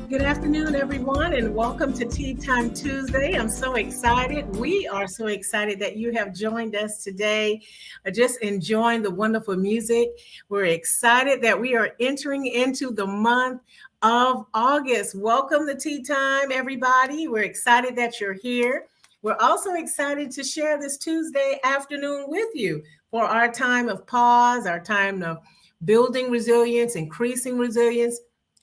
Good afternoon, everyone, and welcome to Tea Time Tuesday. I'm so excited. We are so excited that you have joined us today, just enjoying the wonderful music. We're excited that we are entering into the month of August. Welcome to Tea Time, everybody. We're excited that you're here. We're also excited to share this Tuesday afternoon with you for our time of pause, our time of building resilience, increasing resilience,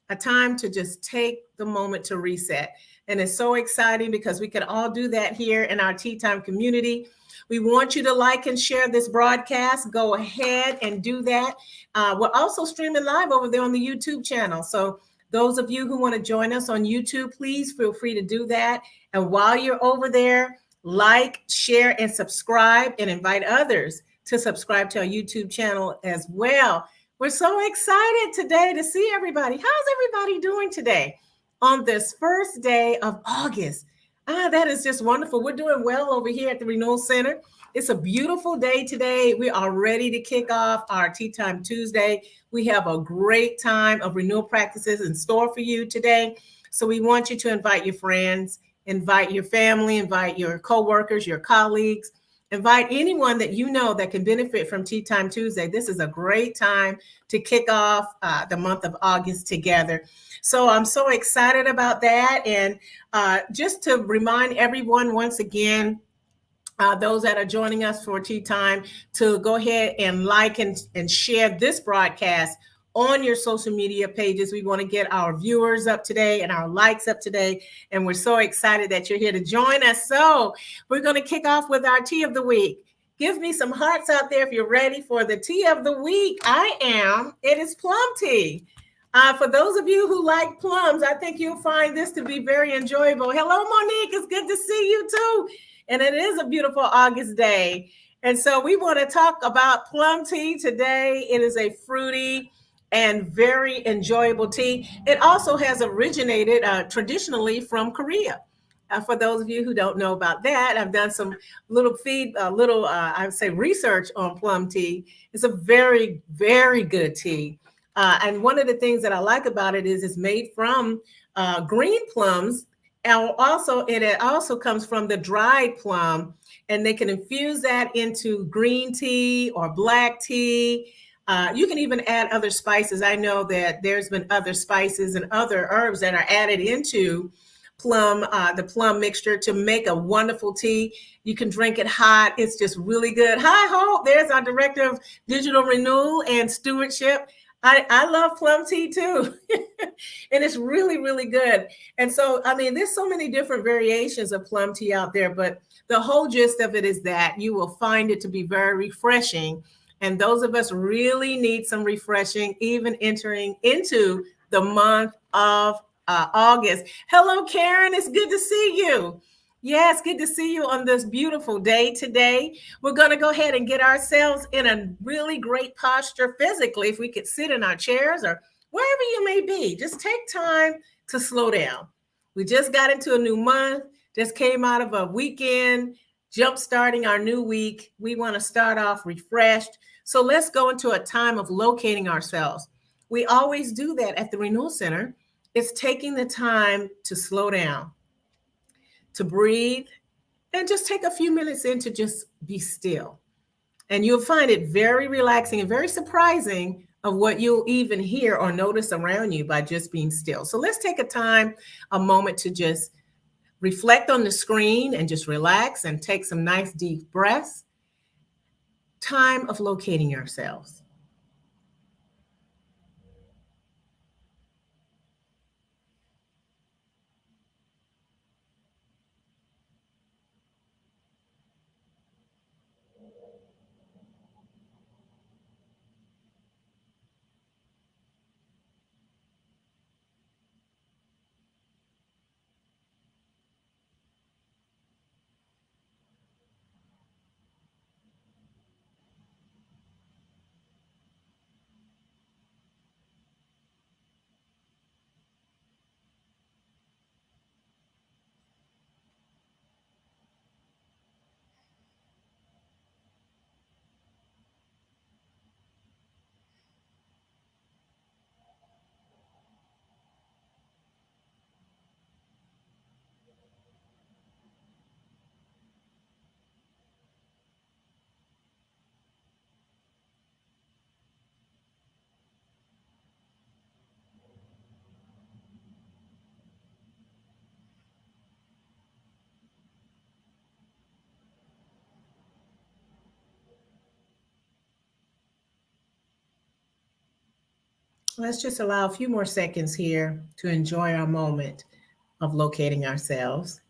a time to just take the moment to reset. And it's so exciting because we can all do that here in our Tea Time community. We want you to like and share this broadcast. Go ahead and do that. We're also streaming live over there on the YouTube channel. So those of you who want to join us on YouTube, please feel free to do that. And while you're over there, like, share, and subscribe, and invite others to subscribe to our YouTube channel as well. We're so excited today to see everybody. How's everybody doing today on this first day of August? That is just wonderful. We're doing well over here at the Renewal Center. It's a beautiful day today. We are ready to kick off our Tea Time Tuesday. We have a great time of renewal practices in store for you today. So we want you to invite your friends, invite your family, invite your coworkers, your colleagues. Invite anyone that you know that can benefit from Tea Time Tuesday. This is a great time to kick off the month of August together. So I'm so excited about that. And just to remind everyone once again, those that are joining us for Tea Time, to go ahead and like and share this broadcast on your social media pages. We want to get our viewers up today and our likes up today. And we're so excited that you're here to join us. So we're going to kick off with our tea of the week. Give me some hearts out there if you're ready for the tea of the week. I am. It is plum tea. For those of you who like plums, I think you'll find this to be very enjoyable. Hello, Monique. It's good to see you too. And it is a beautiful August day. And so we want to talk about plum tea today. It is a fruity and very enjoyable tea. It also has originated traditionally from Korea. For those of you who don't know about that, I've done some I would say research on plum tea. It's a very, very good tea. And one of the things that I like about it is it's made from green plums. And it also comes from the dried plum, and they can infuse that into green tea or black tea. You can even add other spices. I know that there's been other spices and other herbs that are added into the plum mixture to make a wonderful tea. You can drink it hot. It's just really good. Hi, Hope. There's our director of digital renewal and stewardship. I love plum tea too. And it's really, really good. And so, I mean, there's so many different variations of plum tea out there, but the whole gist of it is that you will find it to be very refreshing. And those of us really need some refreshing, even entering into the month of August. Hello, Karen. It's good to see you. Yes, good to see you on this beautiful day today. We're going to go ahead and get ourselves in a really great posture physically. If we could sit in our chairs or wherever you may be, just take time to slow down. We just got into a new month, just came out of a weekend, jump starting our new week. We want to start off refreshed. So let's go into a time of locating ourselves. We always do that at the Renewal Center. It's taking the time to slow down, to breathe, and just take a few minutes in to just be still. And you'll find it very relaxing and very surprising of what you'll even hear or notice around you by just being still. So let's take a moment to just reflect on the screen and just relax and take some nice deep breaths. Time of locating ourselves. Let's just allow a few more seconds here to enjoy our moment of locating ourselves.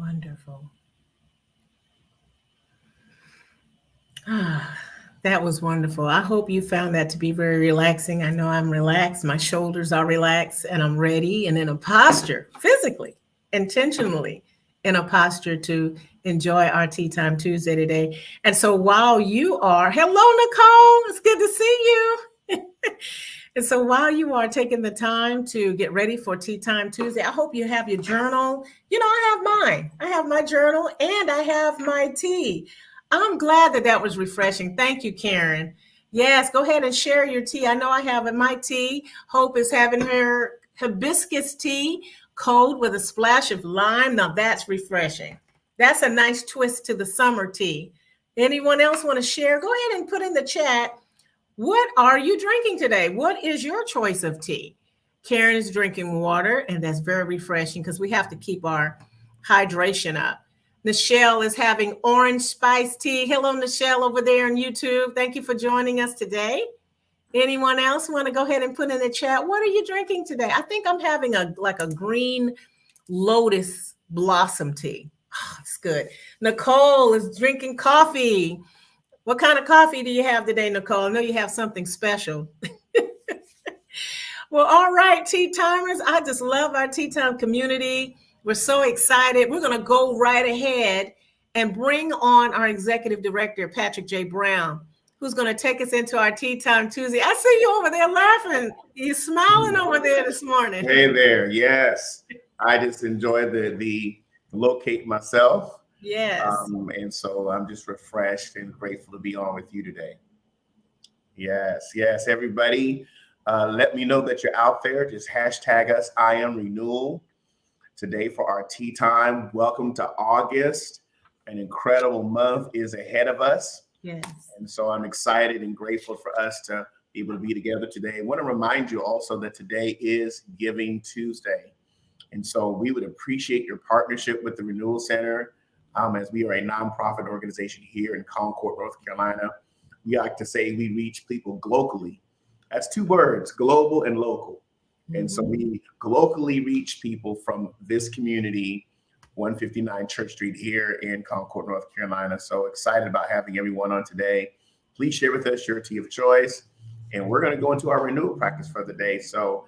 Wonderful. Ah, that was wonderful. I hope you found that to be very relaxing. I know I'm relaxed. My shoulders are relaxed and I'm ready and in a posture, physically, intentionally, in a posture to enjoy our Tea Time Tuesday today. And so while you are, hello, Nicole, it's good to see you. And so while you are taking the time to get ready for Tea Time Tuesday, I hope you have your journal. You know, I have mine. I have my journal and I have my tea. I'm glad that that was refreshing. Thank you, Karen. Yes, go ahead and share your tea. I know I have in my tea. Hope is having her hibiscus tea, cold with a splash of lime. Now that's refreshing. That's a nice twist to the summer tea. Anyone else want to share? Go ahead and put in the chat, what are you drinking today? What is your choice of tea? Karen is drinking water, and that's very refreshing because we have to keep our hydration up. Nichelle is having orange spice tea. Hello, Nichelle, over there on YouTube. Thank you for joining us today. Anyone else want to go ahead and put in the chat? What are you drinking today? I think I'm having a green lotus blossom tea. Oh, it's good. Nicole is drinking coffee. What kind of coffee do you have today, Nicole? I know you have something special. Well, all right, tea timers. I just love our tea time community. We're so excited. We're going to go right ahead and bring on our executive director, Patrick J. Brown, who's going to take us into our Tea Time Tuesday. I see you over there laughing. You're smiling over there this morning. Hey there. Yes. I just enjoy the locate myself. Yes. And so I'm just refreshed and grateful to be on with you today. Yes, everybody. Let me know that you're out there. Just hashtag us, I am Renewal, today for our tea time. Welcome to August. An incredible month is ahead of us. Yes. And so I'm excited and grateful for us to be able to be together today. I want to remind you also that today is Giving Tuesday. And so we would appreciate your partnership with the Renewal Center, as we are a nonprofit organization here in Concord, North Carolina. We like to say we reach people globally. That's two words, global and local. And so we locally reach people from this community, 159 Church Street here in Concord, North Carolina. So excited about having everyone on today. Please share with us your tea of choice. And we're going to go into our renewal practice for the day. So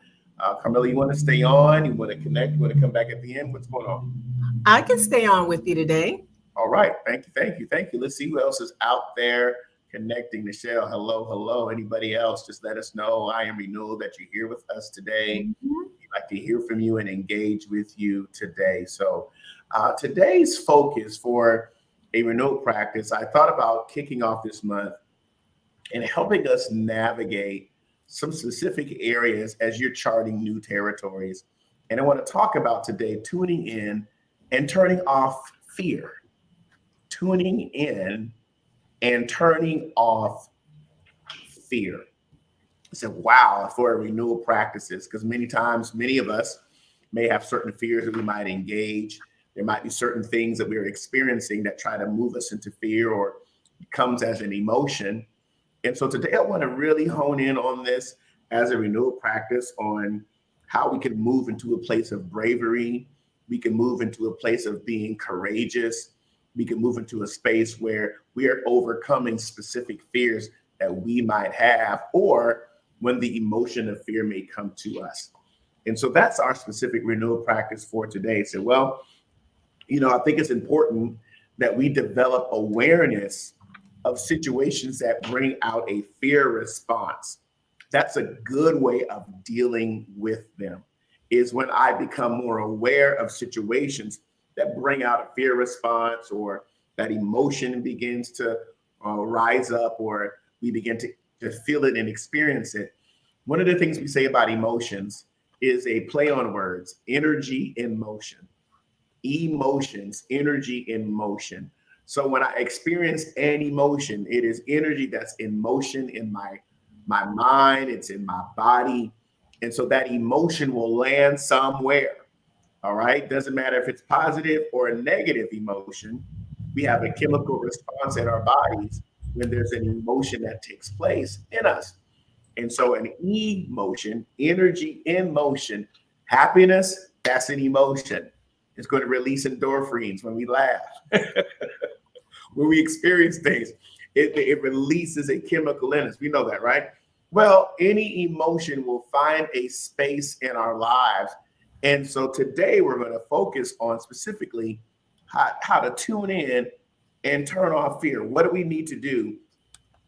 Carmela, you want to stay on? You want to connect? You want to come back at the end? What's going on? I can stay on with you today. All right. Thank you. Let's see who else is out there connecting. Michelle, hello. Anybody else? Just let us know. I am Renewal that you're here with us today. We'd like to hear from you and engage with you today. So today's focus for a renewal practice, I thought about kicking off this month and helping us navigate some specific areas as you're charting new territories. And I want to talk about today tuning in and turning off fear. Tuning in and turning off fear. I said, wow, for renewal practices, because many times, many of us may have certain fears that we might engage. There might be certain things that we're experiencing that try to move us into fear or comes as an emotion. And so today I want to really hone in on this as a renewal practice on how we can move into a place of bravery. We can move into a place of being courageous. We can move into a space where we are overcoming specific fears that we might have, or when the emotion of fear may come to us. And so that's our specific renewal practice for today. So, well, I think it's important that we develop awareness of situations that bring out a fear response. That's a good way of dealing with them, is when I become more aware of situations that bring out a fear response, or that emotion begins to rise up, or we begin to feel it and experience it. One of the things we say about emotions is a play on words: energy in motion. Emotions, energy in motion. So when I experience an emotion, it is energy that's in motion in my mind, it's in my body. And so that emotion will land somewhere. All right. Doesn't matter if it's positive or a negative emotion. We have a chemical response in our bodies when there's an emotion that takes place in us. And so an emotion, energy in motion, happiness, that's an emotion. It's going to release endorphins when we laugh. When we experience things, it releases a chemical in us. We know that, right? Well, any emotion will find a space in our lives. And so today we're going to focus on specifically how to tune in and turn off fear. What do we need to do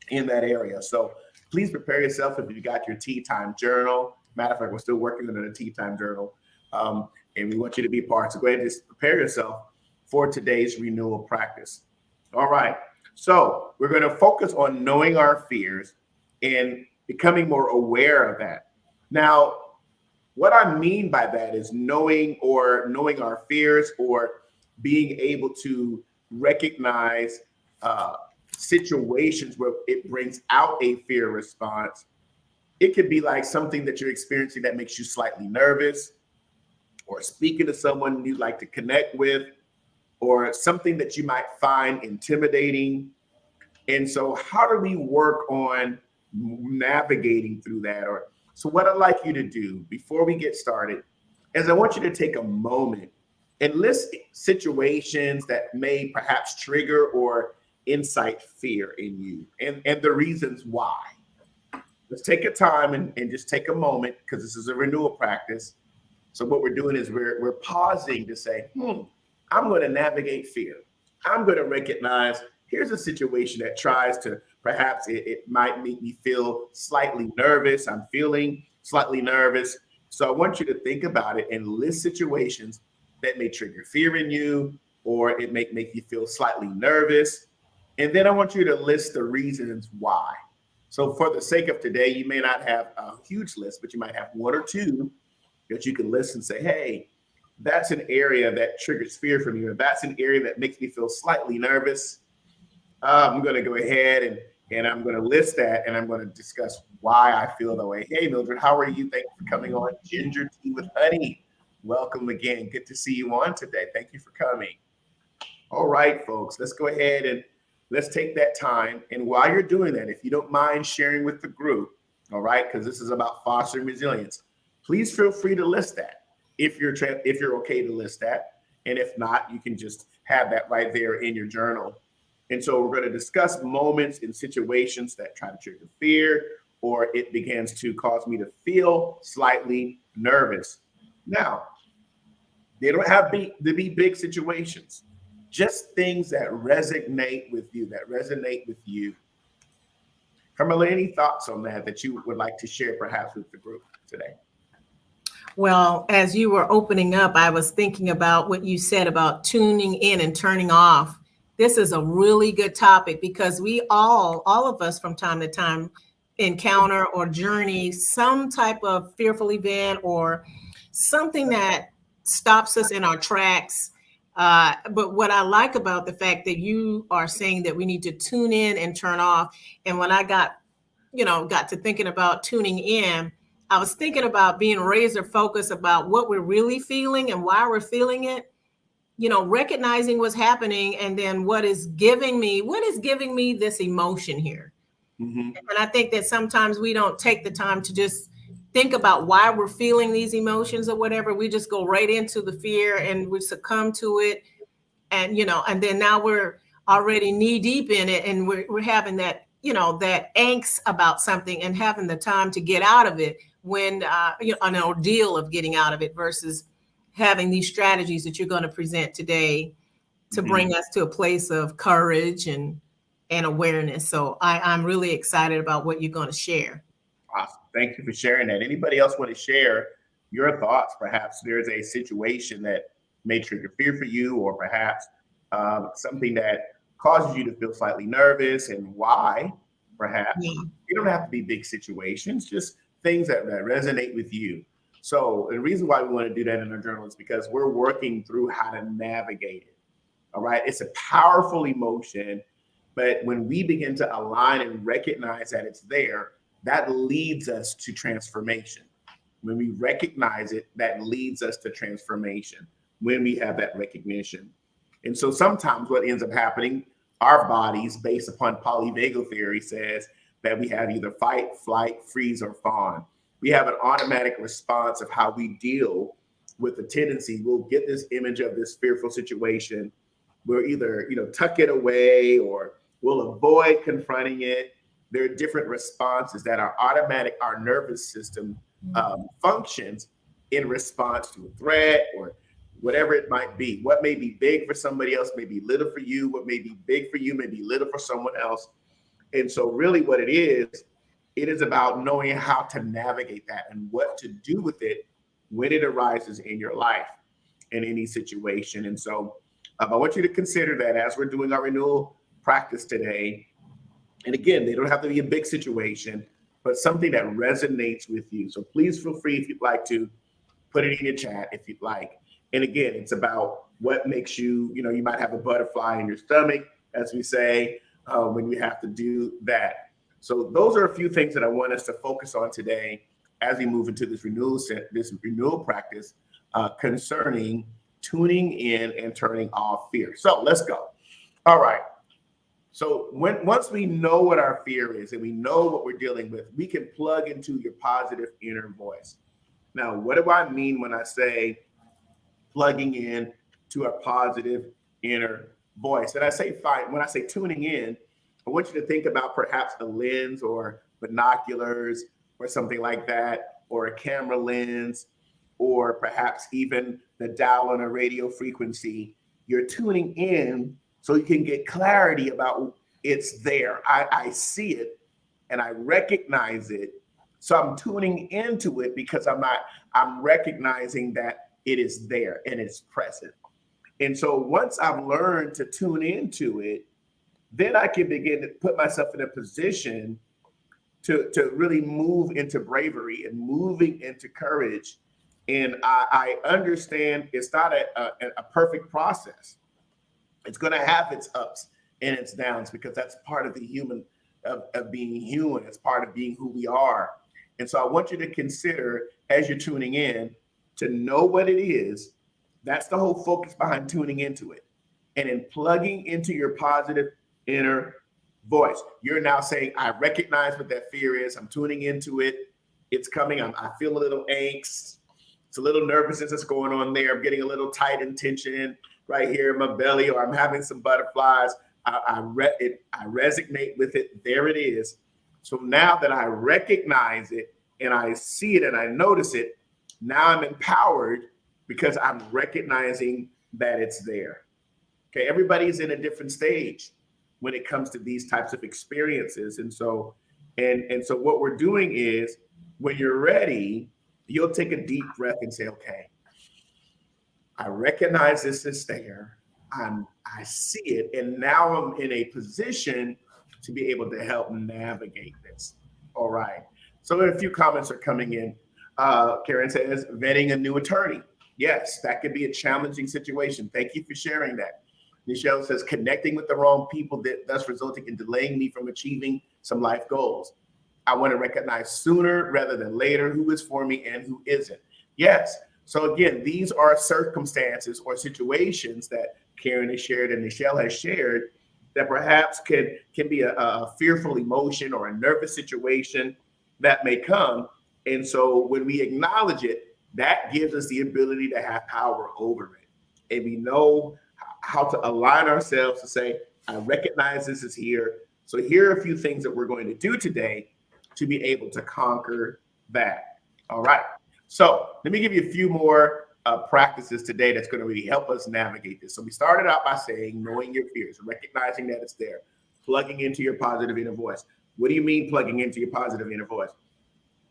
in that area? So please prepare yourself if you got your tea time journal. Matter of fact, we're still working on a tea time journal. And we want you to be part. So go ahead and just prepare yourself for today's renewal practice. All right. So we're going to focus on knowing our fears and becoming more aware of that. Now, what I mean by that is knowing our fears, or being able to recognize situations where it brings out a fear response. It could be like something that you're experiencing that makes you slightly nervous, or speaking to someone you'd like to connect with, or something that you might find intimidating. And so how do we work on navigating through that? So what I'd like you to do before we get started is I want you to take a moment and list situations that may perhaps trigger or incite fear in you, and the reasons why. Let's take a time and just take a moment, because this is a renewal practice. So what we're doing is we're pausing to say, I'm going to navigate fear. I'm going to recognize here's a situation that tries to, perhaps it might make me feel slightly nervous. I'm feeling slightly nervous. So I want you to think about it and list situations that may trigger fear in you, or it may make you feel slightly nervous. And then I want you to list the reasons why. So for the sake of today, you may not have a huge list, but you might have one or two that you can list and say, hey, that's an area that triggers fear from you, or that's an area that makes me feel slightly nervous. I'm going to go ahead and I'm going to list that, and I'm going to discuss why I feel that way. Hey, Mildred, how are you? Thank you for coming on Ginger Tea with Honey. Welcome again. Good to see you on today. Thank you for coming. All right, folks, let's go ahead and let's take that time. And while you're doing that, if you don't mind sharing with the group, all right, because this is about fostering resilience, please feel free to list that if you're okay to list that. And if not, you can just have that right there in your journal. And so we're going to discuss moments and situations that try to trigger fear, or it begins to cause me to feel slightly nervous. Now, they don't have to be big situations, just things that resonate with you. Carmela, any thoughts on that you would like to share perhaps with the group today? Well, as you were opening up, I was thinking about what you said about tuning in and turning off. This is a really good topic, because we all of us from time to time encounter or journey some type of fearful event or something that stops us in our tracks. But what I like about the fact that you are saying that we need to tune in and turn off. And when I got to thinking about tuning in, I was thinking about being razor focused about what we're really feeling and why we're feeling it. Recognizing what's happening, and then what is giving me this emotion here. Mm-hmm. And I think that sometimes we don't take the time to just think about why we're feeling these emotions or whatever. We just go right into the fear and we succumb to it. And, and then now we're already knee deep in it, and we're having that, that angst about something, and having the time to get out of it when, an ordeal of getting out of it, versus having these strategies that you're going to present today to bring us to a place of courage and awareness. So I'm really excited about what you're going to share. Awesome. Thank you for sharing that. Anybody else want to share your thoughts? Perhaps there's a situation that may trigger fear for you, or perhaps something that causes you to feel slightly nervous, and why. Perhaps you don't have to be big situations, just things that resonate with you. So the reason why we want to do that in our journal is because we're working through how to navigate it. All right. It's a powerful emotion, but when we begin to align and recognize that it's there, that leads us to transformation. When we recognize it, that leads us to transformation when we have that recognition. And so sometimes what ends up happening, our bodies, based upon polyvagal theory, says that we have either fight, flight, freeze, or fawn. We have an automatic response of how we deal with a tendency, we'll get this image of this fearful situation. We'll either, tuck it away, or we'll avoid confronting it. There are different responses that our nervous system functions in response to a threat or whatever it might be. What may be big for somebody else may be little for you. What may be big for you may be little for someone else. And so really what it is about knowing how to navigate that and what to do with it when it arises in your life in any situation. And so I want you to consider that as we're doing our renewal practice today. And again, they don't have to be a big situation, but something that resonates with you. So please feel free, if you'd like, to put it in your chat if you'd like. And again, it's about what makes you, you might have a butterfly in your stomach, as we say, when you have to do that. So those are a few things that I want us to focus on today as we move into this renewal practice concerning tuning in and turning off fear. So let's go. All right. So once we know what our fear is and we know what we're dealing with, we can plug into your positive inner voice. Now, what do I mean when I say plugging in to a positive inner voice? And I say fine. When I say tuning in, I want you to think about perhaps a lens or binoculars or something like that, or a camera lens, or perhaps even the dial on a radio frequency. You're tuning in so you can get clarity about it's there. I see it and I recognize it. So I'm tuning into it because I'm recognizing that it is there and it's present. And so once I've learned to tune into it, then I can begin to put myself in a position to really move into bravery and moving into courage. And I understand it's not a perfect process. It's going to have its ups and its downs because that's part of the human, of being human. It's part of being who we are. And so I want you to consider, as you're tuning in, to know what it is. That's the whole focus behind tuning into it. And in plugging into your positive inner voice, you're now saying, I recognize what that fear is. I'm tuning into it. It's coming. I feel a little angst. It's a little nervousness that's going on there. I'm getting a little tight and tension right here in my belly, or I'm having some butterflies. I resonate with it. There it is. So now that I recognize it and I see it and I notice it, now I'm empowered because I'm recognizing that it's there. Okay, everybody's in a different stage when it comes to these types of experiences. And so what we're doing is, when you're ready, you'll take a deep breath and say, okay, I recognize this is there. I see it. And now I'm in a position to be able to help navigate this. All right. So a few comments are coming in. Karen says, vetting a new attorney. Yes, that could be a challenging situation. Thank you for sharing that. Michelle says, connecting with the wrong people, thus resulting in delaying me from achieving some life goals. I want to recognize sooner rather than later who is for me and who isn't. Yes. So again, these are circumstances or situations that Karen has shared and Michelle has shared that perhaps can be a fearful emotion or a nervous situation that may come. And so when we acknowledge it, that gives us the ability to have power over it. And we know how to align ourselves to say, I recognize this is here. So here are a few things that we're going to do today to be able to conquer that. All right. So let me give you a few more practices today that's going to really help us navigate this. So we started out by saying, knowing your fears, recognizing that it's there, plugging into your positive inner voice. What do you mean plugging into your positive inner voice?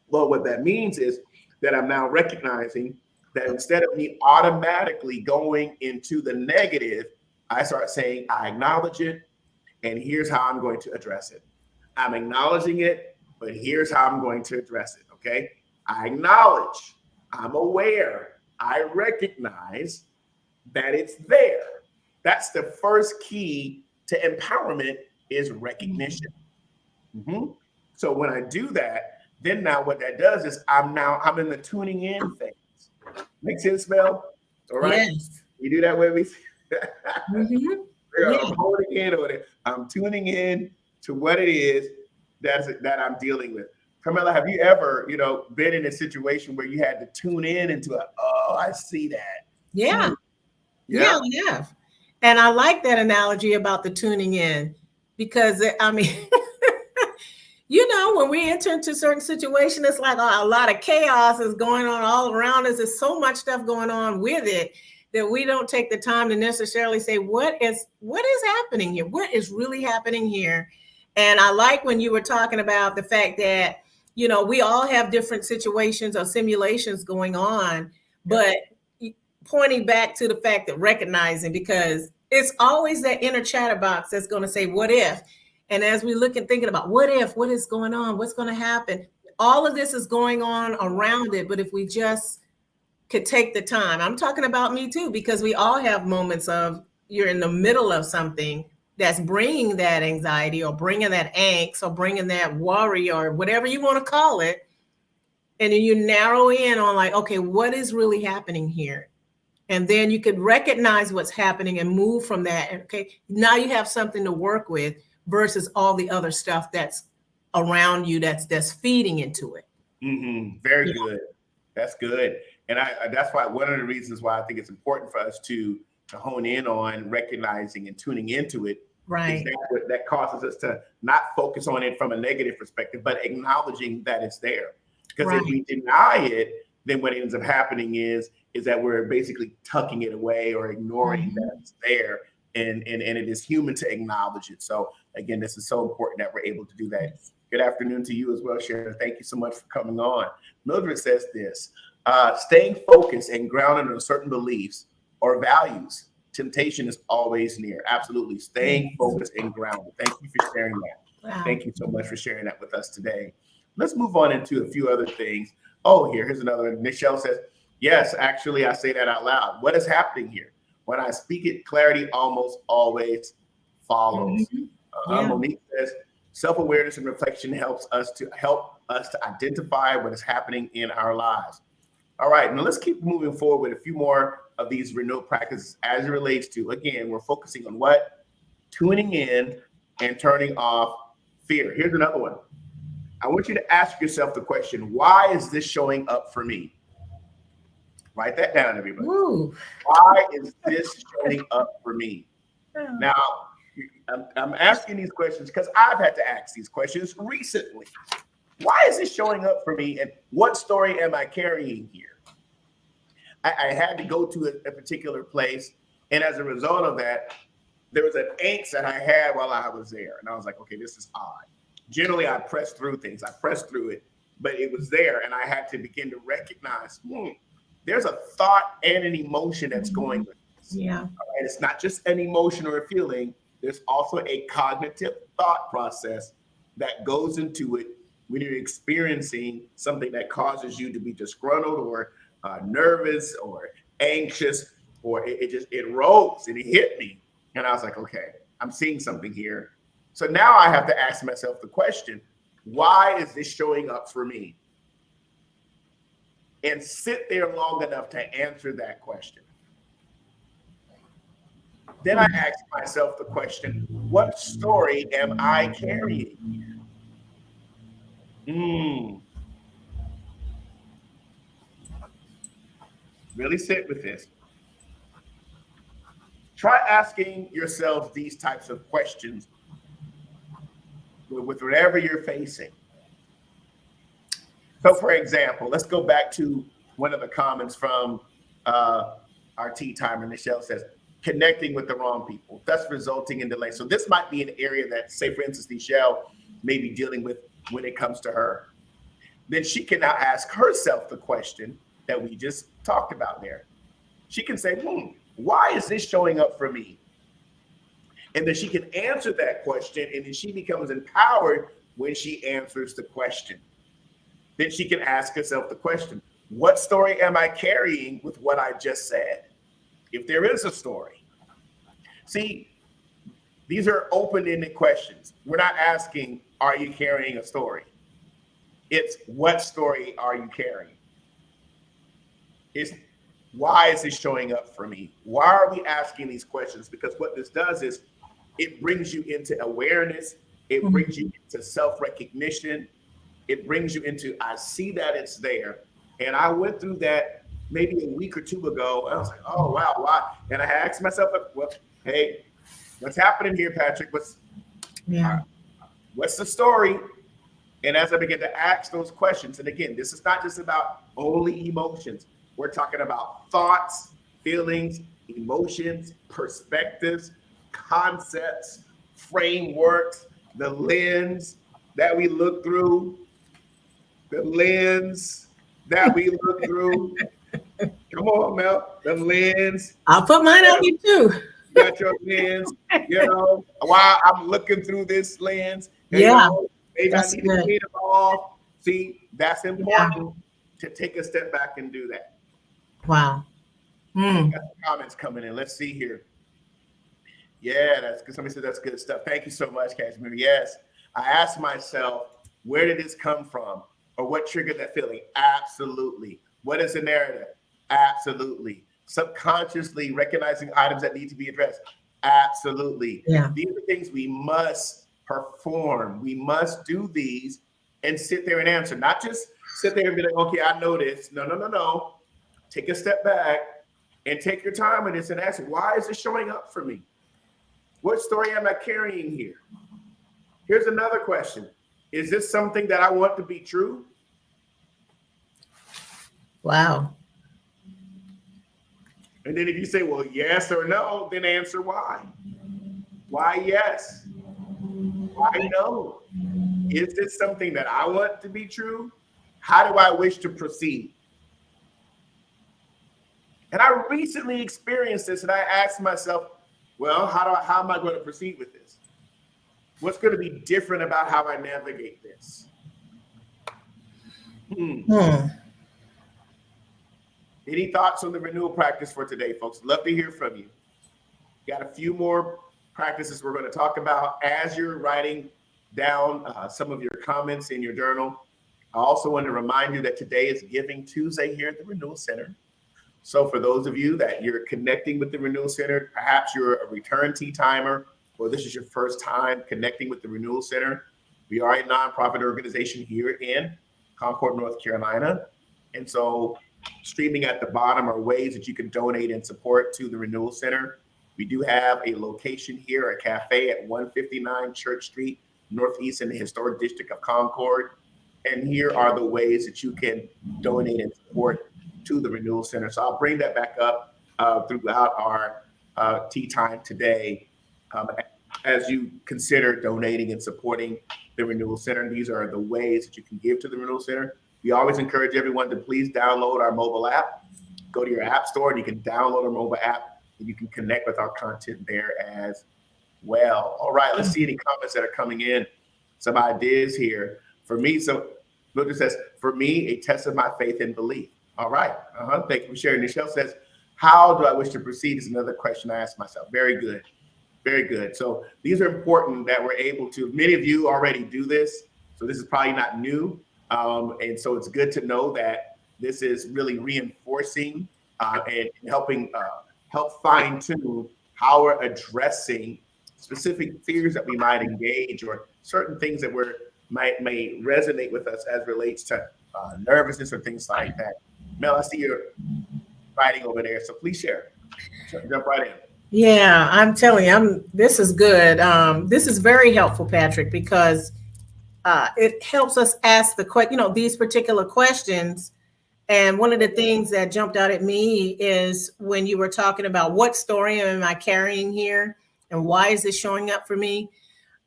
Well, what that means is that I'm now recognizing that instead of me automatically going into the negative, I start saying, I acknowledge it, and here's how I'm going to address it. I'm acknowledging it, but here's how I'm going to address it, okay? I acknowledge, I'm aware, I recognize that it's there. That's the first key to empowerment, is recognition. Mm-hmm. So when I do that, then now what that does is I'm in the tuning in phase. Make sense, Mel? All right. Yes. You do that with me? Mm-hmm. I'm holding in on it. I'm tuning in to what it is that I'm dealing with. Carmela, have you ever, been in a situation where you had to tune in into I see that. Yeah. Yeah. I have. And I like that analogy about the tuning in because I mean, when we enter into certain situation, it's like a lot of chaos is going on all around us. There's so much stuff going on with it that we don't take the time to necessarily say, what is happening here? What is really happening here? And I like when you were talking about the fact that, we all have different situations or simulations going on, but pointing back to the fact that recognizing, because it's always that inner chatter box that's going to say, what if? And as we look and thinking about what if, what is going on, what's going to happen, all of this is going on around it. But if we just could take the time, I'm talking about me too, because we all have moments of you're in the middle of something that's bringing that anxiety or bringing that angst or bringing that worry or whatever you want to call it. And then you narrow in on like, okay, what is really happening here? And then you could recognize what's happening and move from that. Okay, now you have something to work with versus all the other stuff that's around you that's feeding into it. Mm-hmm. Very good. That's good. And that's why one of the reasons why I think it's important for us to hone in on recognizing and tuning into it. Right. That causes us to not focus on it from a negative perspective, but acknowledging that it's there. Because if we deny it, then what ends up happening is that we're basically tucking it away or ignoring that it's there. And it is human to acknowledge it. So again, this is so important that we're able to do that. Good afternoon to you as well, Sharon. Thank you so much for coming on. Mildred says this, staying focused and grounded on certain beliefs or values, temptation is always near. Absolutely. Staying focused and grounded. Thank you for sharing that. Wow. Thank you so much for sharing that with us today. Let's move on into a few other things. Oh, here's another one. Michelle says, yes, actually, I say that out loud. What is happening here? When I speak it, clarity almost always follows. Monique says, self-awareness and reflection help us to identify what is happening in our lives. All right, now let's keep moving forward with a few more of these renewal practices as it relates to, again, we're focusing on what? Tuning in and turning off fear. Here's another one. I want you to ask yourself the question, why is this showing up for me? Write that down, everybody. Ooh. Why is this showing up for me? Now, I'm asking these questions because I've had to ask these questions recently. Why is this showing up for me? And what story am I carrying here? I had to go to a particular place. And as a result of that, there was an angst that I had while I was there. And I was like, okay, this is odd. Generally, I pressed through things. I pressed through it, but it was there. And I had to begin to recognize, there's a thought and an emotion that's going with this. Yeah. And it's not just an emotion or a feeling. There's also a cognitive thought process that goes into it when you're experiencing something that causes you to be disgruntled or nervous or anxious, or it rose and it hit me. And I was like, okay, I'm seeing something here. So now I have to ask myself the question, why is this showing up for me? And sit there long enough to answer that question. Then I ask myself the question, what story am I carrying? Really sit with this. Try asking yourself these types of questions with whatever you're facing. So for example, let's go back to one of the comments from our tea timer. Michelle says, connecting with the wrong people, thus resulting in delay. So this might be an area that, say for instance, Michelle may be dealing with when it comes to her. Then she can now ask herself the question that we just talked about there. She can say, why is this showing up for me? And then she can answer that question, and then she becomes empowered when she answers the question. Then she can ask herself the question, what story am I carrying with what I just said? If there is a story. See, these are open-ended questions. We're not asking, are you carrying a story? It's what story are you carrying? It's why is this showing up for me? Why are we asking these questions? Because what this does is it brings you into awareness. It brings you into self-recognition. it brings you into, I see that it's there. And I went through that maybe a week or two ago. I was like, oh, wow, why? And I asked myself, well, hey, what's happening here, Patrick? What's the story? And as I began to ask those questions, and again, this is not just about only emotions. We're talking about thoughts, feelings, emotions, perspectives, concepts, frameworks, the lens that we look through, Come on, Mel, the lens. I'll put mine on you too. You got your lens, while I'm looking through this lens. Yeah. Maybe I need to clean it off. See, that's important to take a step back and do that. Wow. Got some comments coming in. Let's see here. Yeah, that's good. Somebody said that's good stuff. Thank you so much, Kashmir. Yes, I asked myself, where did this come from? Or what triggered that feeling? Absolutely. What is the narrative? Absolutely. Subconsciously recognizing items that need to be addressed. Absolutely. Yeah. These are things we must perform. We must do these and sit there and answer. Not just sit there and be like, okay, I know this. No. Take a step back and take your time with this and ask, why is this showing up for me? What story am I carrying here? Here's another question. Is this something that I want to be true? Wow. And then if you say, well, yes or no, then answer why. Why yes? Why no? Is this something that I want to be true? How do I wish to proceed? And I recently experienced this, and I asked myself, well, how am I going to proceed with this? What's going to be different about how I navigate this? Any thoughts on the renewal practice for today, folks? Love to hear from you. Got a few more practices we're going to talk about as you're writing down some of your comments in your journal. I also want to remind you that today is Giving Tuesday here at the Renewal Center. So for those of you that you're connecting with the Renewal Center, perhaps you're a return tea timer, or this is your first time connecting with the Renewal Center. We are a nonprofit organization here in Concord, North Carolina. And so streaming at the bottom are ways that you can donate and support to the Renewal Center. We do have a location here, a cafe at 159 Church Street, Northeast in the historic district of Concord. And here are the ways that you can donate and support to the Renewal Center. So I'll bring that back up throughout our tea time today. As you consider donating and supporting the Renewal Center, these are the ways that you can give to the Renewal Center. We always encourage everyone to please download our mobile app. Go to your app store and you can download our mobile app and you can connect with our content there as well. All right, let's see any comments that are coming in. Some ideas here. For me, so Luther says, for me, a test of my faith and belief. All right. Thank you for sharing. Michelle says, how do I wish to proceed is another question I ask myself. Very good. Very good. So these are important that we're able to, many of you already do this. So this is probably not new. And so it's good to know that this is really reinforcing and helping help fine tune how we're addressing specific fears that we might engage or certain things that may resonate with us as relates to nervousness or things like that. Mel, I see you're writing over there, so please share. Jump right in. Yeah, I'm telling you, this is good. This is very helpful, Patrick, because it helps us ask these particular questions. And one of the things that jumped out at me is when you were talking about what story am I carrying here and why is this showing up for me?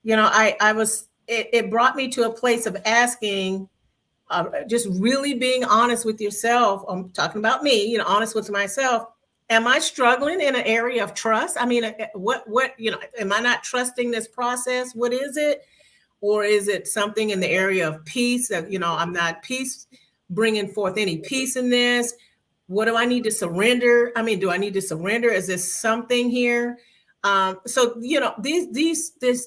It brought me to a place of asking, just really being honest with yourself. I'm talking about me, honest with myself. Am I struggling in an area of trust? I mean, am I not trusting this process? What is it? Or is it something in the area of peace that, I'm not bringing forth any peace in this? What do I need to surrender? I mean, do I need to surrender? Is this something here? So, this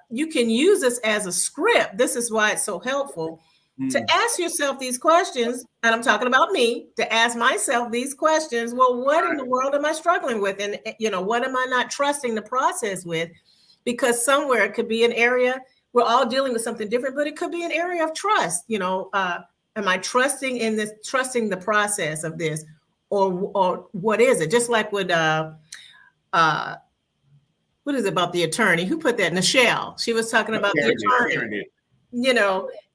you can use this as a script. This is why it's so helpful to ask yourself these questions. And I'm talking about me, to ask myself these questions. Well, what in the world am I struggling with? And, what am I not trusting the process with? Because somewhere it could be an area we're all dealing with something different, but it could be an area of trust. Am I trusting in this, trusting the process of this, or what is it? Just like with uh, what is it about the attorney? Who put that? Nichelle. She was talking about the attorney.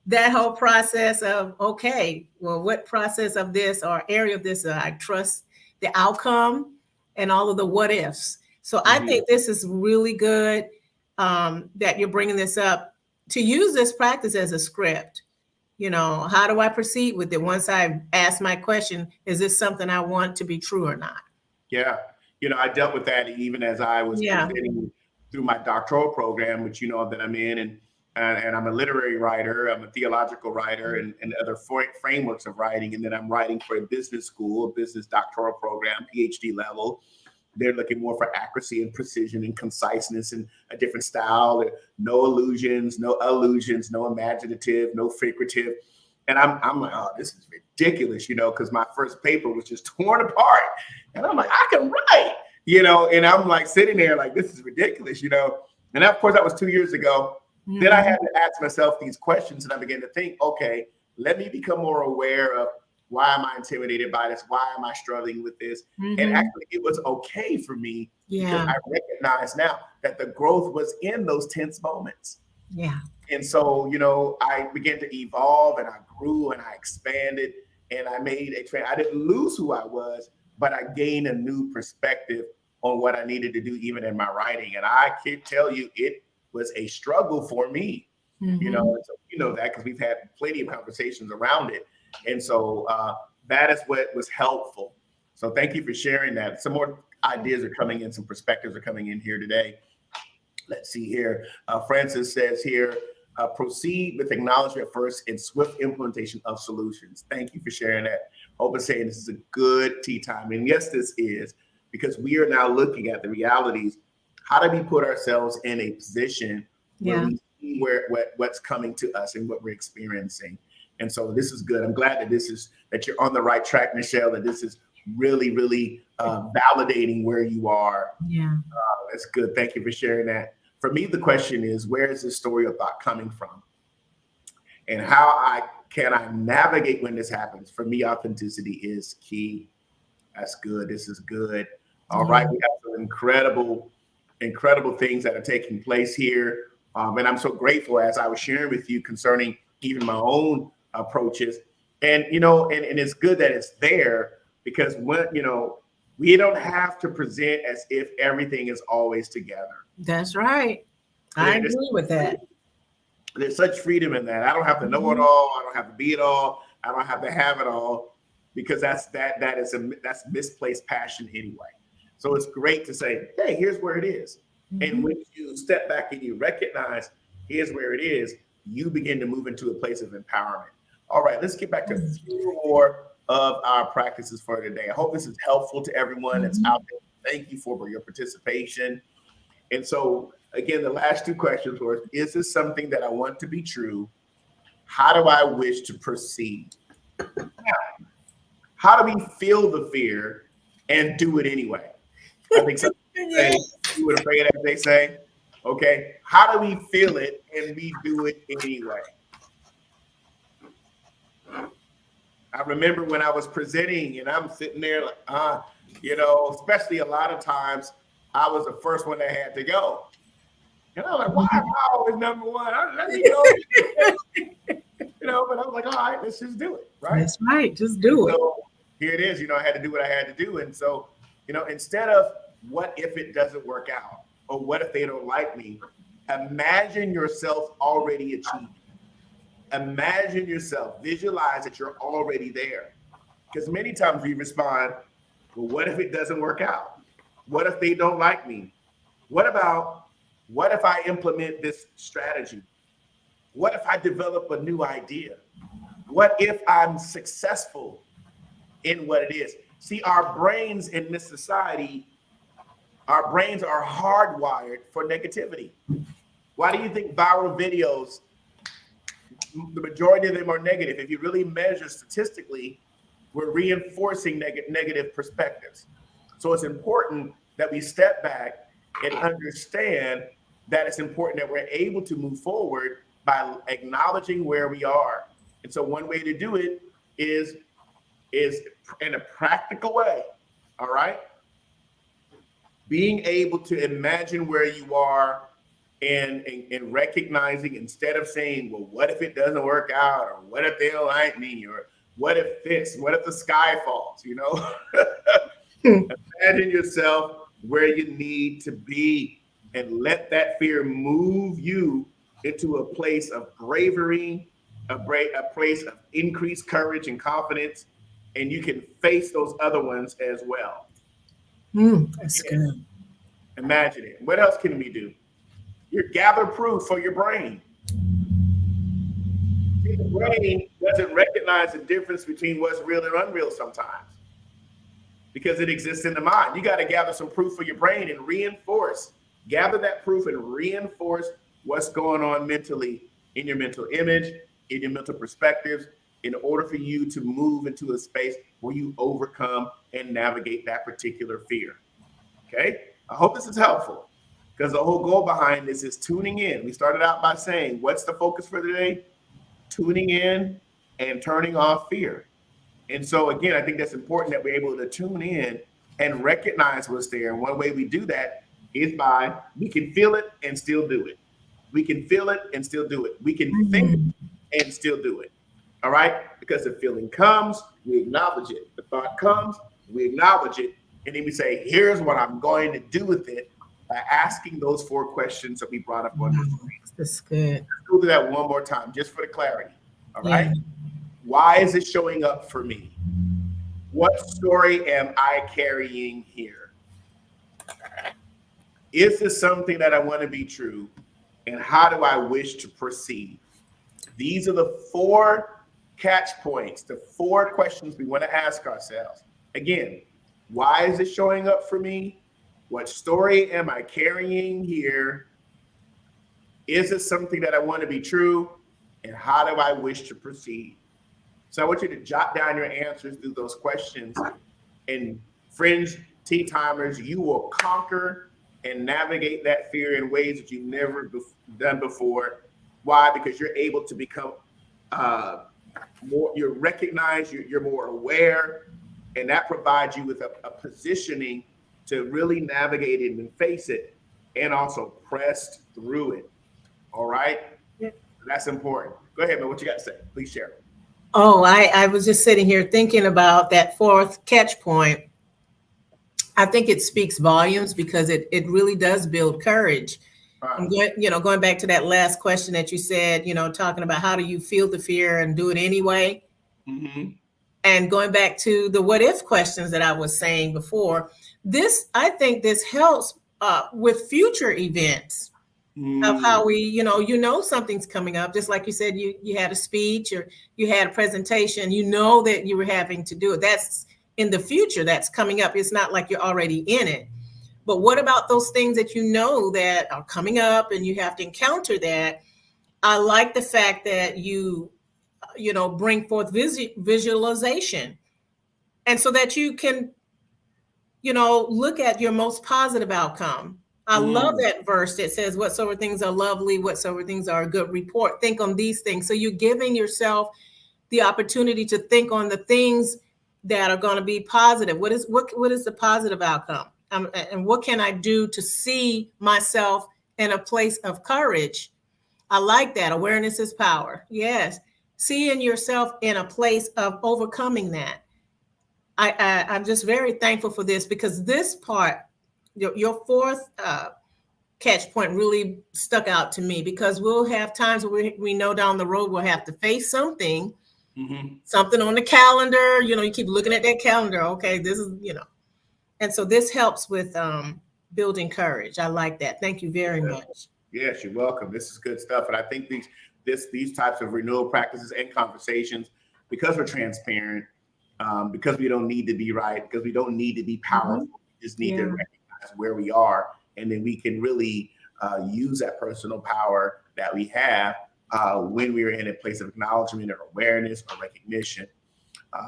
That whole process of, okay, well, what process of this or area of this I trust the outcome and all of the what ifs. So I think this is really good that you're bringing this up, to use this practice as a script. How do I proceed with it once I ask my question? Is this something I want to be true or not? Yeah. I dealt with that even as I was presenting through my doctoral program, which that I'm in, and I'm a literary writer, I'm a theological writer, and other frameworks of writing. And then I'm writing for a business school, a business doctoral program, PhD level. They're looking more for accuracy and precision and conciseness and a different style. No illusions, no imaginative, no figurative. And I'm like, oh, this is ridiculous, because my first paper was just torn apart. And I'm like, I can write, and I'm like sitting there like, this is ridiculous, And of course, that was 2 years ago. Mm-hmm. Then I had to ask myself these questions, and I began to think, okay, let me become more aware of, why am I intimidated by this? Why am I struggling with this? Mm-hmm. And actually, it was okay for me because I recognize now that the growth was in those tense moments. Yeah. And so, I began to evolve, and I grew, and I expanded, and I made I didn't lose who I was, but I gained a new perspective on what I needed to do, even in my writing. And I can tell you, it was a struggle for me, mm-hmm. So that because we've had plenty of conversations around it. And so that is what was helpful. So thank you for sharing that. Some more ideas are coming in. Some perspectives are coming in here today. Let's see here. Francis says here, proceed with acknowledgement first and swift implementation of solutions. Thank you for sharing that. Hope is saying this is a good tea time. And yes, this is, because we are now looking at the realities. How do we put ourselves in a position where we see what's coming to us and what we're experiencing? And so this is good. I'm glad that you're on the right track, Nichelle, that this is really, really validating where you are. Yeah. That's good. Thank you for sharing that. For me, the question is, where is this story of thought coming from? And how can I navigate when this happens? For me, authenticity is key. That's good. This is good. All right. We have some incredible things that are taking place here. And I'm so grateful, as I was sharing with you concerning even my own approaches. And, and it's good that it's there, because when, we don't have to present as if everything is always together. That's right. I agree with that. There's such freedom in that. I don't have to know it all. I don't have to be it all. I don't have to have it all, because that's misplaced passion anyway. So it's great to say, hey, here's where it is. Mm-hmm. And when you step back and you recognize here's where it is, you begin to move into a place of empowerment. All right, let's get back to a few more of our practices for today. I hope this is helpful to everyone that's out there. Thank you for your participation. And so, again, the last two questions were, is this something that I want to be true? How do I wish to proceed? Now, how do we feel the fear and do it anyway? I think some people say, you would afraid, as they say. Okay, how do we feel it and we do it anyway? I remember when I was presenting and I'm sitting there like, especially a lot of times I was the first one that had to go. And I'm like, why am I always number one? Let me go. But I was like, all right, let's just do it. Right. That's right. Just do it. So here it is. I had to do what I had to do. And so, instead of what if it doesn't work out, or what if they don't like me, imagine yourself already achieving. Imagine yourself, visualize that you're already there. Because many times we respond, well, what if it doesn't work out? What if they don't like me? What if I implement this strategy? What if I develop a new idea? What if I'm successful in what it is? See, our brains in this society, our brains are hardwired for negativity. Why do you think viral videos, the majority of them are negative? If you really measure statistically, we're reinforcing negative perspectives. So it's important that we step back and understand that it's important that we're able to move forward by acknowledging where we are. And so one way to do it is in a practical way, all right? Being able to imagine where you are and recognizing, instead of saying, well, what if it doesn't work out? Or what if they don't like me? Or what if this? What if the sky falls? You know, imagine yourself where you need to be and let that fear move you into a place of bravery, a place of increased courage and confidence, and you can face those other ones as well. That's good. Imagine it. What else can we do? You gather proof for your brain. See, the brain doesn't recognize the difference between what's real and unreal sometimes because it exists in the mind. You got to gather some proof for your brain and gather that proof and reinforce what's going on mentally in your mental image, in your mental perspectives, in order for you to move into a space where you overcome and navigate that particular fear. Okay? I hope this is helpful because the whole goal behind this is tuning in. We started out by saying, what's the focus for today? Tuning in and turning off fear. And so again, I think that's important that we're able to tune in and recognize what's there. And one way we do that is by, we can feel it and still do it. We can feel it and still do it. We can think and still do it. All right? Because the feeling comes, we acknowledge it. The thought comes, we acknowledge it. And then we say, here's what I'm going to do with it by asking those 4 questions that we brought up on the screen. That's good. Let's go through that one more time, just for the clarity. All right? Why is it showing up for me? What story am I carrying here? Is this something that I want to be true? And how do I wish to proceed? These are the 4 catch points, the 4 questions we want to ask ourselves. Again, why is it showing up for me? What story am I carrying here? Is it something that I want to be true? And how do I wish to proceed? So I want you to jot down your answers through those questions. And friends, tea timers, you will conquer and navigate that fear in ways that you've never done before. Why? Because you're able to become more, you're recognized, you're more aware, and that provides you with a positioning to really navigate it and face it, and also press through it. All right? Yeah. That's important. Go ahead, man. What you got to say? Please share. Oh, I was just sitting here thinking about that 4th catch point. I think it speaks volumes because it really does build courage. I'm going back to that last question that you said, talking about how do you feel the fear and do it anyway? Mm-hmm. And going back to the what if questions that I was saying before, I think this helps with future events of how we, something's coming up. Just like you said, you had a speech or you had a presentation, that you were having to do it. That's in the future, that's coming up. It's not like you're already in it. But what about those things that that are coming up and you have to encounter that? I like the fact that you bring forth visualization. And so that you can, look at your most positive outcome. I love that verse that says, whatsoever things are lovely, whatsoever things are a good report, think on these things. So you're giving yourself the opportunity to think on the things that are going to be positive. What is the positive outcome? And what can I do to see myself in a place of courage? I like that. Awareness is power. Yes. Seeing yourself in a place of overcoming that. I'm just very thankful for this because this part, your 4th catch point really stuck out to me because we'll have times where we know down the road we'll have to face something, something on the calendar. You keep looking at that calendar. Okay, this is, and so this helps with building courage. I like that. Thank you very much. Yes, you're welcome. This is good stuff. And I think these types of renewal practices and conversations, because we're transparent, because we don't need to be right, because we don't need to be powerful. We just need to recognize where we are. And then we can really use that personal power that we have when we're in a place of acknowledgement or awareness or recognition.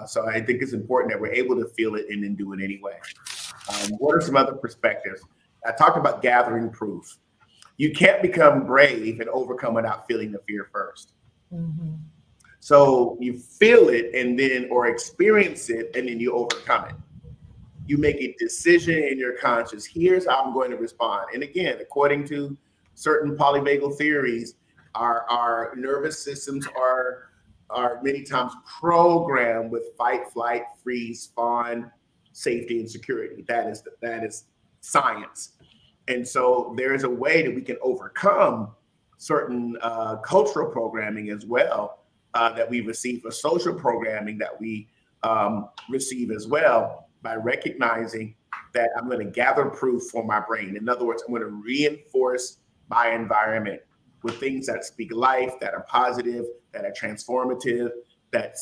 So I think it's important that we're able to feel it and then do it anyway. What are some other perspectives? I talked about gathering proof. You can't become brave and overcome without feeling the fear first. Mm-hmm. So you feel it and then, or experience it, and then you overcome it. You make a decision in your conscious. Here's how I'm going to respond. And again, according to certain polyvagal theories, our nervous systems are many times programmed with fight, flight, freeze, fawn, safety, and security. That is science. And so there is a way that we can overcome certain cultural programming as well that we receive, or social programming that we receive as well, by recognizing that I'm going to gather proof for my brain. In other words, I'm going to reinforce my environment with things that speak life, that are positive, that are transformative, that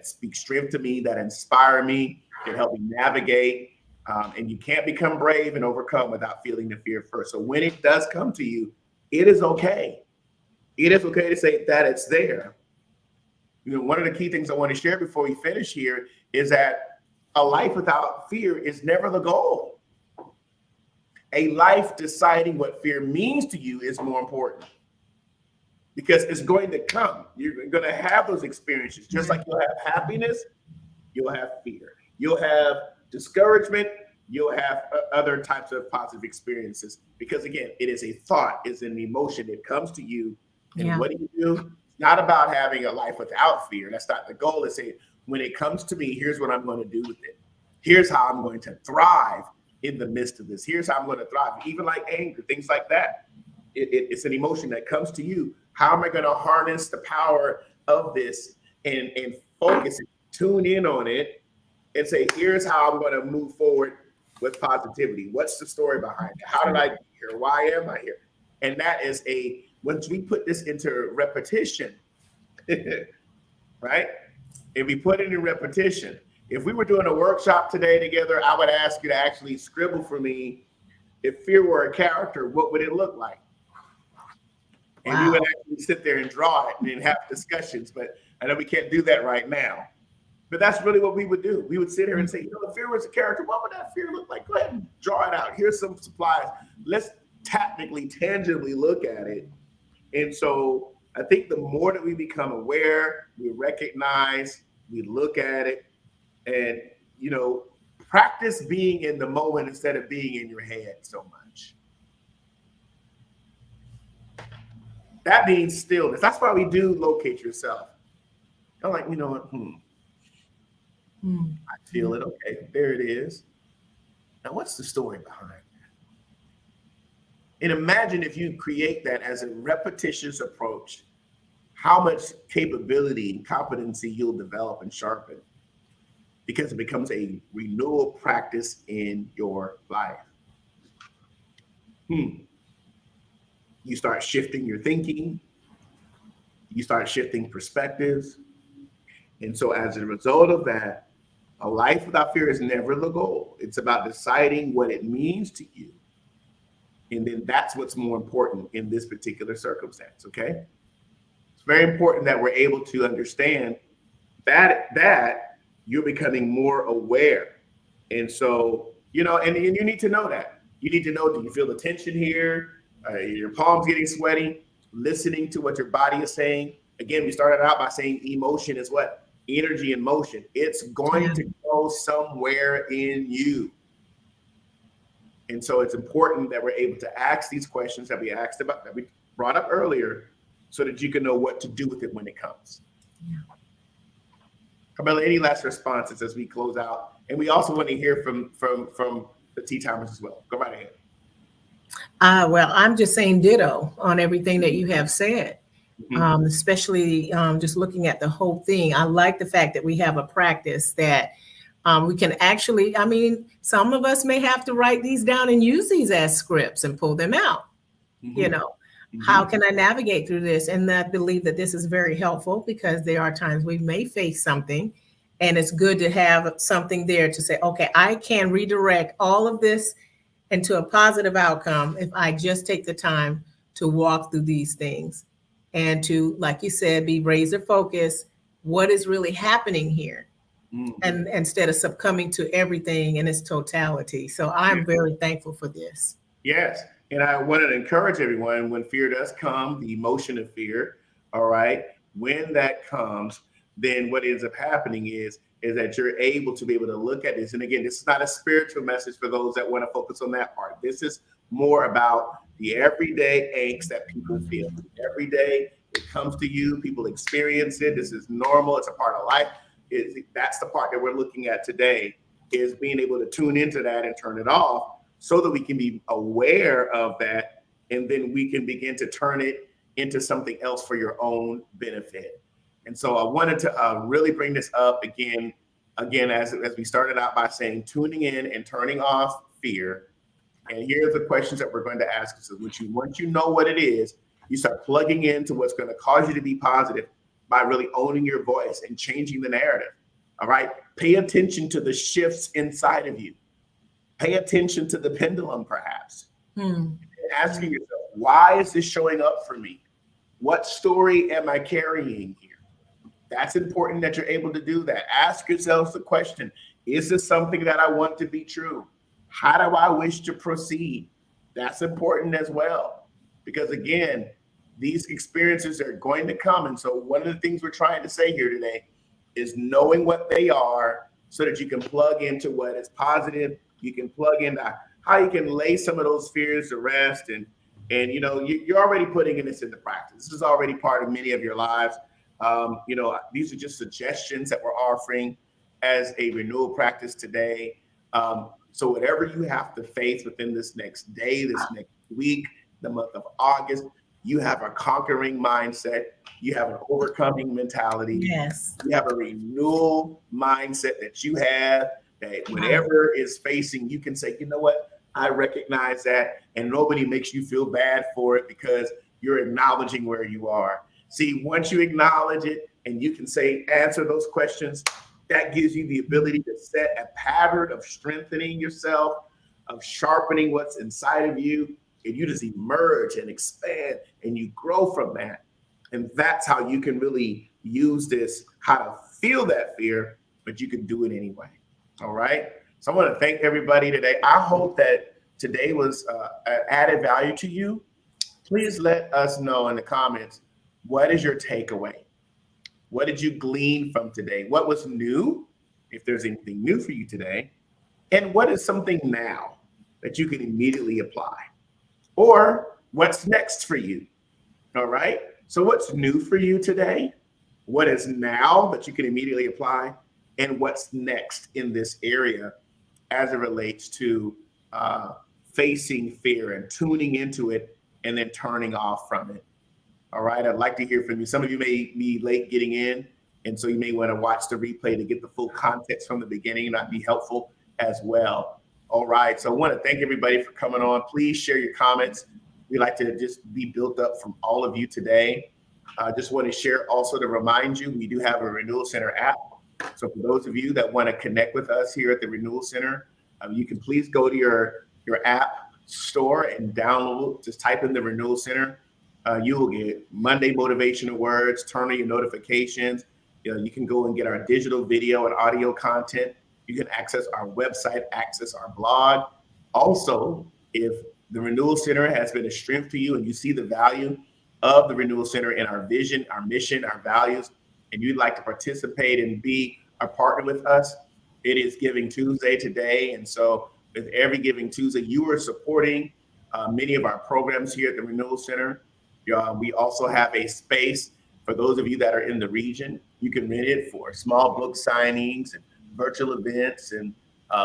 speak strength to me, that inspire me, that help me navigate. And you can't become brave and overcome without feeling the fear first. So when it does come to you, it is okay. It is okay to say that it's there. One of the key things I want to share before we finish here is that a life without fear is never the goal. A life deciding what fear means to you is more important, because it's going to come. You're going to have those experiences. Just like you'll have happiness, you'll have fear. You'll have discouragement. You'll have other types of positive experiences, because again, it is a thought, it's an emotion that comes to you. And what do? It's not about having a life without fear. That's not the goal. It's saying, when it comes to me, here's what I'm going to do with it. Here's how I'm going to thrive in the midst of this. Here's how I'm going to thrive. Even like anger, things like that. It's an emotion that comes to you. How am I going to harness the power of this and focus, tune in on it, and say, here's how I'm going to move forward with positivity. What's the story behind it? How did I get here? Why am I here? And that is once we put this into repetition, right? If we put it in repetition, if we were doing a workshop today together, I would ask you to actually scribble for me, if fear were a character, what would it look like? And we would actually sit there and draw it and then have discussions. But I know we can't do that right now. But that's really what we would do. We would sit here and say, if fear was a character, what would that fear look like? Go ahead and draw it out. Here's some supplies. Let's tangibly look at it. And so I think the more that we become aware, we recognize, we look at it, and, practice being in the moment instead of being in your head so much. That means stillness. That's why we do locate yourself. I'm like, you know what? I feel it. Okay, there it is. Now, what's the story behind that? And imagine if you create that as a repetitious approach, how much capability and competency you'll develop and sharpen, because it becomes a renewal practice in your life. You start shifting your thinking. You start shifting perspectives. And so as a result of that, a life without fear is never the goal. It's about deciding what it means to you. And then that's what's more important in this particular circumstance, okay? It's very important that we're able to understand that you're becoming more aware. And so, and you need to know that. You need to know, do you feel the tension here? Your palms getting sweaty, listening to what your body is saying. Again, we started out by saying emotion is what? Energy and motion. It's going to go somewhere in you. And so it's important that we're able to ask these questions that we brought up earlier, so that you can know what to do with it when it comes. Carmela, any last responses as we close out? And we also want to hear from the tea timers as well. Go right ahead. Well, I'm just saying ditto on everything that you have said, especially just looking at the whole thing. I like the fact that we have a practice that we can actually, some of us may have to write these down and use these as scripts and pull them out. How can I navigate through this? And I believe that this is very helpful, because there are times we may face something, and it's good to have something there to say, okay, I can redirect all of this into a positive outcome if I just take the time to walk through these things and to, like you said, be razor focused. What is really happening here? And instead of succumbing to everything in its totality. So I'm very thankful for this. Yes. And I wanted to encourage everyone when fear does come, the emotion of fear, all right, when that comes, then what ends up happening is that you're able to be able to look at this. And again, this is not a spiritual message for those that want to focus on that part. This is more about the everyday angst that people feel. Every day it comes to you, people experience it. This is normal, it's a part of life. That's the part that we're looking at today, is being able to tune into that and turn it off so that we can be aware of that, and then we can begin to turn it into something else for your own benefit. And so I wanted to really bring this up again, as we started out by saying, tuning in and turning off fear. And here's the questions that we're going to ask. So once you know what it is, you start plugging into what's going to cause you to be positive by really owning your voice and changing the narrative. All right. Pay attention to the shifts inside of you. Pay attention to the pendulum, perhaps. And asking yourself, why is this showing up for me? What story am I carrying here? That's important that you're able to do that. Ask yourself the question, is this something that I want to be true? How do I wish to proceed? That's important as well. Because again, these experiences are going to come. And so one of the things we're trying to say here today is knowing what they are so that you can plug into what is positive. You can plug into how you can lay some of those fears to rest. And you're already putting this into practice. This is already part of many of your lives. These are just suggestions that we're offering as a renewal practice today. So whatever you have to face within this next day, this next week, the month of August, you have a conquering mindset. You have an overcoming mentality. Yes. You have a renewal mindset that you have, that whatever is facing, you can say, you know what? I recognize that, and nobody makes you feel bad for it because you're acknowledging where you are. See, once you acknowledge it and you can answer those questions, that gives you the ability to set a pattern of strengthening yourself, of sharpening what's inside of you, and you just emerge and expand and you grow from that. And that's how you can really use this, how to feel that fear, but you can do it anyway. All right. So I want to thank everybody today. I hope that today was added value to you. Please let us know in the comments, what is your takeaway? What did you glean from today? What was new, if there's anything new for you today? And what is something now that you can immediately apply? Or what's next for you? All right. So what's new for you today? What is now that you can immediately apply? And what's next in this area as it relates to facing fear and tuning into it and then turning off from it? All right. I'd like to hear from you. Some of you may be late getting in, and so you may want to watch the replay to get the full context from the beginning. That'd be helpful as well. All right. So I want to thank everybody for coming on. Please share your comments. We like to just be built up from all of you today. I just want to share also to remind you, we do have a Renewal Center app. So for those of you that want to connect with us here at the Renewal Center, you can please go to your app store and download, just type in the Renewal Center. You will get Monday motivational words, turn on your notifications. You can go and get our digital video and audio content. You can access our website, access our blog. Also, if the Renewal Center has been a strength to you and you see the value of the Renewal Center in our vision, our mission, our values, and you'd like to participate and be a partner with us, it is Giving Tuesday today. And so with every Giving Tuesday, you are supporting many of our programs here at the Renewal Center. We also have a space for those of you that are in the region. You can rent it for small book signings and virtual events and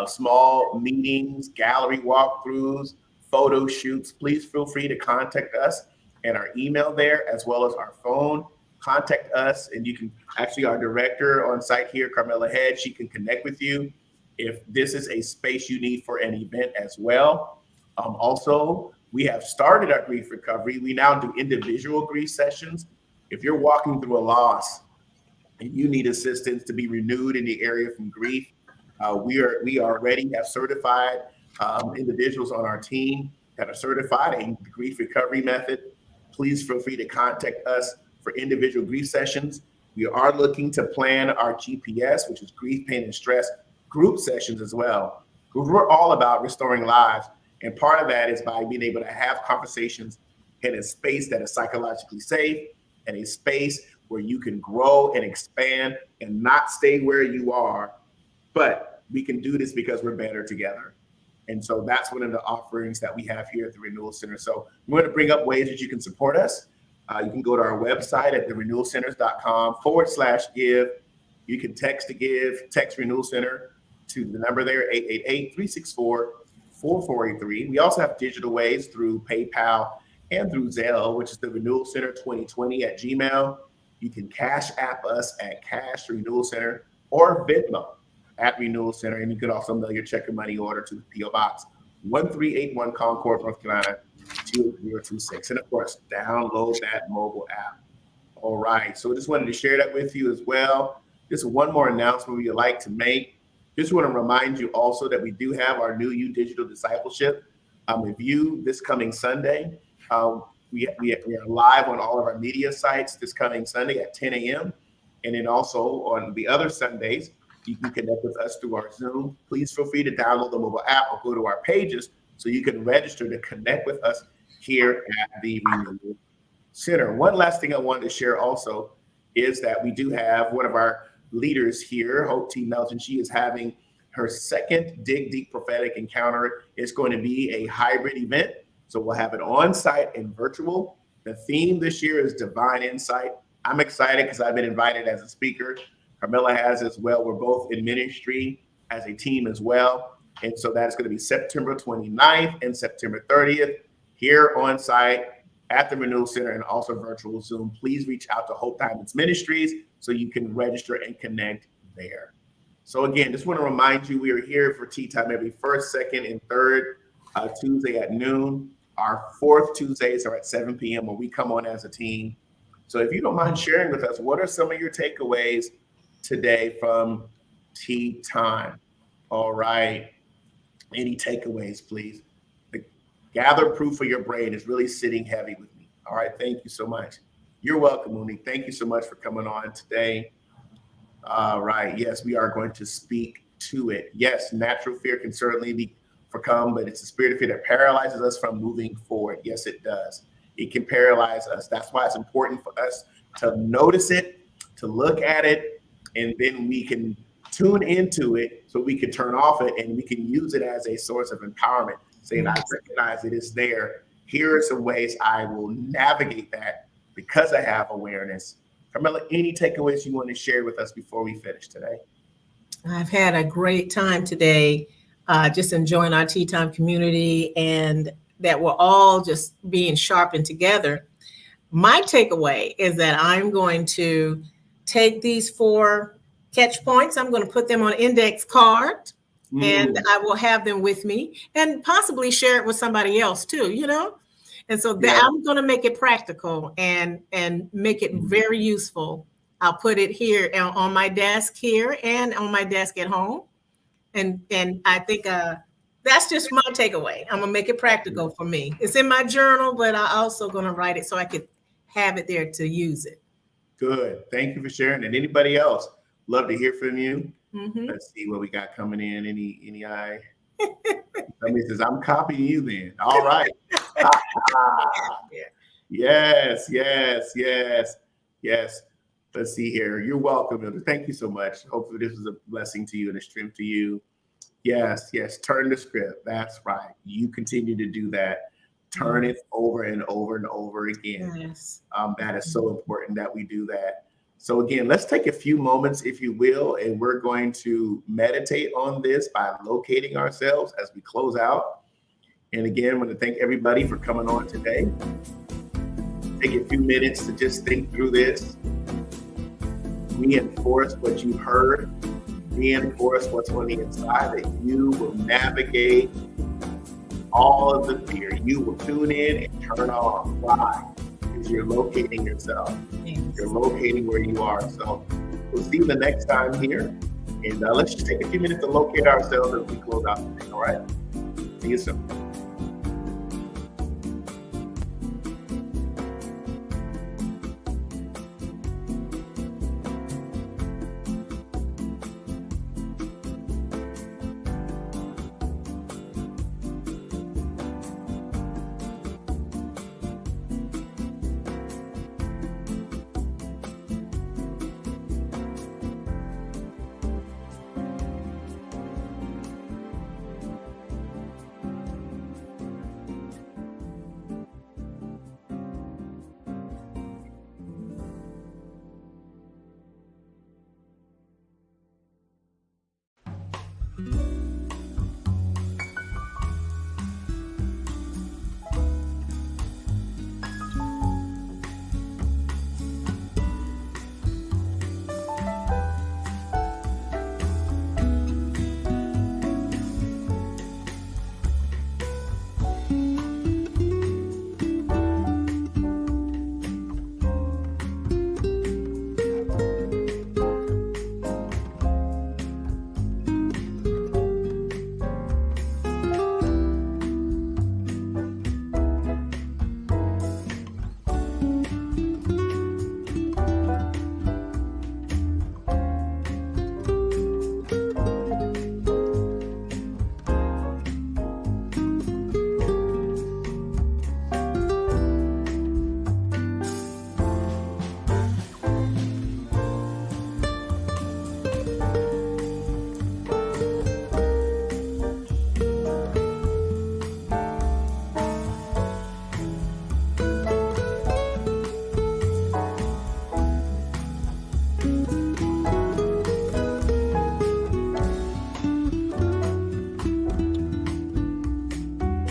small meetings, gallery walkthroughs, photo shoots. Please feel free to contact us and our email there, as well as our phone. Contact us, and you can actually, our director on site here, Carmela Head, she can connect with you if this is a space you need for an event as well. Also, we have started our grief recovery. We now do individual grief sessions. If you're walking through a loss and you need assistance to be renewed in the area from grief, we already have certified individuals on our team that are certified in the grief recovery method. Please feel free to contact us for individual grief sessions. We are looking to plan our GPS, which is grief, pain, and stress group sessions as well. We're all about restoring lives And part of that is by being able to have conversations in a space that is psychologically safe and a space where you can grow and expand and not stay where you are. But we can do this because we're better together. And so that's one of the offerings that we have here at the Renewal Center. So we're going to bring up ways that you can support us. You can go to our website at therenewalcenters.com/give. You can text to give, text Renewal Center to the number there, 888-364-4483. We also have digital ways through PayPal and through Zelle, which is the Renewal Center 2020 at Gmail. You can Cash App us at Cash Renewal Center or Venmo at Renewal Center. And you can also mail your check or money order to the P.O. Box 1381 Concord, North Carolina, 28026. And of course, download that mobile app. All right. So I just wanted to share that with you as well. Just one more announcement we'd like to make. Just want to remind you also that we do have our New You Digital Discipleship review this coming Sunday. We are live on all of our media sites this coming Sunday at 10 a.m. And then also on the other Sundays, you can connect with us through our Zoom. Please feel free to download the mobile app or go to our pages so you can register to connect with us here at the Renewal Center. One last thing I wanted to share also is that we do have one of our leaders here, Hope T. Melton. She is having her second Dig Deep Prophetic Encounter. It's going to be a hybrid event. So we'll have it on site and virtual. The theme this year is Divine Insight. I'm excited because I've been invited as a speaker. Carmela has as well. We're both in ministry as a team as well. And so that's going to be September 29th and September 30th here on site at the Renewal Center and also virtual Zoom. Please reach out to Hope Diamonds Ministries so you can register and connect there. So again, just want to remind you, we are here for Tea Time every first, second, and third Tuesday at noon. Our fourth Tuesdays are at 7 p.m. where we come on as a team. So if you don't mind sharing with us, what are some of your takeaways today from Tea Time? All right. Any takeaways, please? The gather proof for your brain is really sitting heavy with me. All right. Thank you so much. You're welcome, Monique. Thank you so much for coming on today. All right. Yes, we are going to speak to it. Yes, natural fear can certainly be overcome, but it's a spirit of fear that paralyzes us from moving forward. Yes, it does. It can paralyze us. That's why it's important for us to notice it, to look at it, and then we can tune into it so we can turn off it and we can use it as a source of empowerment, saying, I recognize it is there. Here are some ways I will navigate that because I have awareness. Carmela, any takeaways you want to share with us before we finish today? I've had a great time today, just enjoying our Tea Time community and that we're all just being sharpened together. My takeaway is that I'm going to take these 4 catch points. I'm going to put them on an index card and I will have them with me and possibly share it with somebody else too, you know? And so that I'm going to make it practical and make it very useful. I'll put it here on my desk here and on my desk at home. And I think that's just my takeaway. I'm going to make it practical for me. It's in my journal, but I'm also going to write it so I could have it there to use it. Good. Thank you for sharing. And anybody else, love to hear from you. Let's see what we got coming in. Any eye? Somebody says, I'm copying you then. All right. Yes. Let's see here. You're welcome. Thank you so much. Hopefully this was a blessing to you and a strength to you. Yes. Turn the script. That's right. You continue to do that. Turn it over and over and over again. Yes. That is so important that we do that. So again, let's take a few moments, if you will, and we're going to meditate on this by locating ourselves as we close out. And again, I want to thank everybody for coming on today. Take a few minutes to just think through this. Reinforce what you've heard. Reinforce what's on the inside, that you will navigate all of the fear. You will tune in and turn off. Why? Because you're locating yourself. Yes. You're locating where you are. So we'll see you the next time here. And let's just take a few minutes to locate ourselves as we close out today. All right? See you soon.